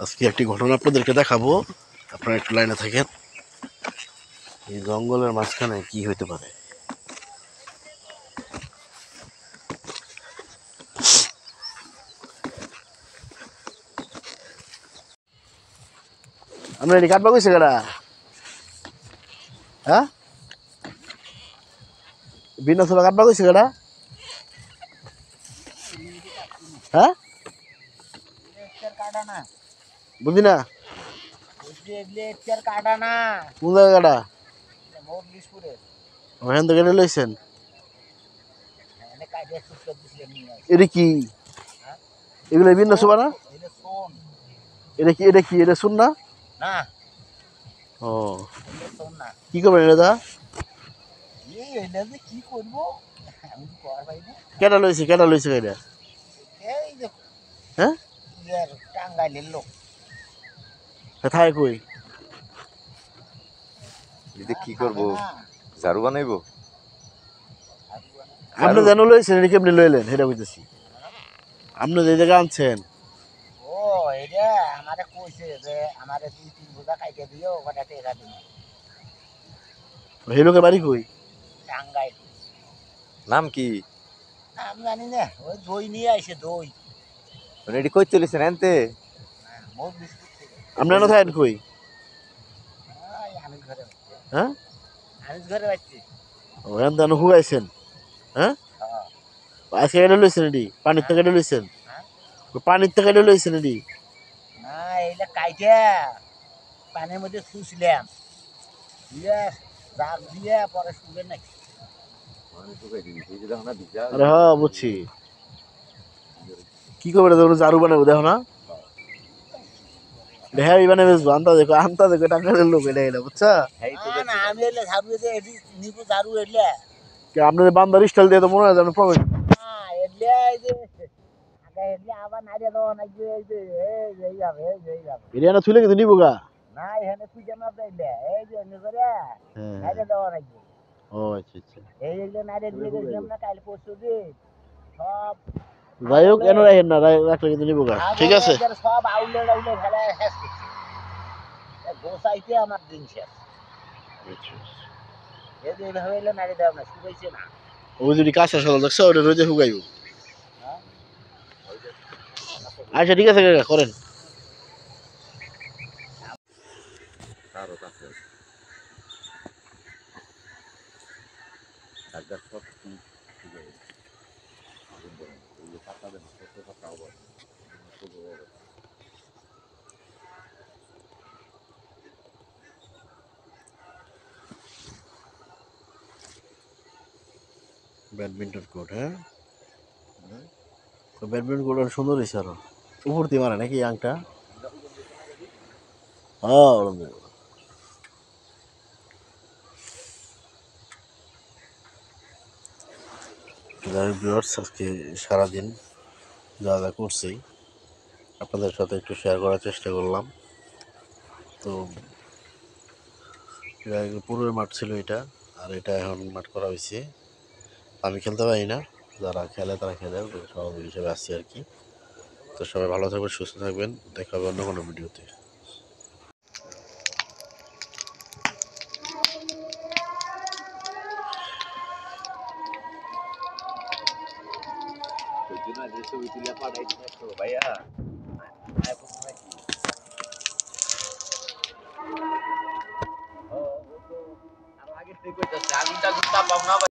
আজকে একটি ঘটনা আপনাদেরকে দেখাবো, আপনারা একটু লাইনে থাকেন। এই জঙ্গলের মাঝখানে কি হইতে পারে? আমরা এটি কাটবা কইছে কেডা? হ্যাঁ, বিনা ছোলা কাটবা কইছে কেডা? হ্যাঁ, বুঝি না কোন জায়গা কাটা? ওখান থেকে কেটে লইছেন? এটা কি? এগুলো ভিন্ন শোভা না? এটা শুন না? ও, কি করবেন এটা? কেটা লইছে এটা? হ্যাঁ, থাই কই? কি করবো, ঝাড়ু বানাইবো? আপনি যেন লইছেন এটা কেমনি লইলেন সেটা বুঝতেছি। আপনি যে জায়গা আনছেন সেই লোকের বাড়ি কই? নাম কি? জানি না, ওই দই নিয়ে আইসে দই। এটি কই চলেছেন এনতে? আপনি এনে থাকেন কই? আনিস ঘরে হ্যাঁ, আনিস ঘরে বাচ্চি। ও এন দেন হুগাইছেন? হ্যাঁ, আজকে কেটে লইছেন এটি? পানির থেকে কেটে লইছেন? পানির থেকে কেটে লইছেন এটি? না, এইটা কাইটা পানির মধ্যে শুষলাম, দিয়ে জাগ দিয়ে পরে শুবে নাকি। আরে হ্যাঁ, বুঝছি। কি করবে তোমরা? ঝাড়ু বানাবো দেখো না? হ্যাঁ, বানাবে বেসবো। আনতা দেখো টাকার লোক এটা বুঝছা? না, আমি এলে ঝাড়ু দিয়ে এটি নিবো, ঝাড়ু এলে আপনাদের বান্দার স্টাইল দিয়ে তো মনে হয় যেন প্রবেশ। না এলে এই যে আগে এলে আবার নাড়িয়ে দেওয়া নাকি, এই যে এই যাবে এই যাবে এটা না থুলে কিন্তু নিবো গা। না, এখানে তুই কেন চাইলে এই যে এমনি করে নাড়িয়ে দেওয়া নাকি। ও আচ্ছা আচ্ছা। এই যে নাড়িয়ে দিয়ে গেছিলাম না কাল পরশু দিন, সব যাই হোক, এনে রাখেন না, রাখলে কিন্তু নিবো গা। ঠিক আছে, সব আউলে টাউলে ফেলে শেষ করছি। গোসাইতে আমার দিন শেষ। এই যে এইভাবে এলে নাড়িয়ে দেওয়া না, শুকাইছে না। ওই যদি কাঁচা সকাল দেখছো ওটা রোদে শুকাইব। আচ্ছা ঠিক আছে কাকা, করেন। ব্যাডমিন্টন কোর্ট, হ্যাঁ, ব্যাডমিন্টন কোর্ট সুন্দর হয়েছে আরো। উপর দিয়ে মারে নাকি আংটা? হ্যাঁ, আজকে সারাদিন যা যা করছি আপনাদের সাথে একটু শেয়ার করার চেষ্টা করলাম। তো পুরো মাঠ ছিল এটা, আর এটা এখন মাঠ করা হয়েছে। আমি খেলতে পারি না, যারা খেলে তারা খেলে, সহযোগী হিসেবে আসছি আর কি। তো সবাই ভালো থাকবেন, সুস্থ থাকবেন, দেখা হবে অন্য কোনো ভিডিওতে। ভাইয়া আগে থেকে আগুনটা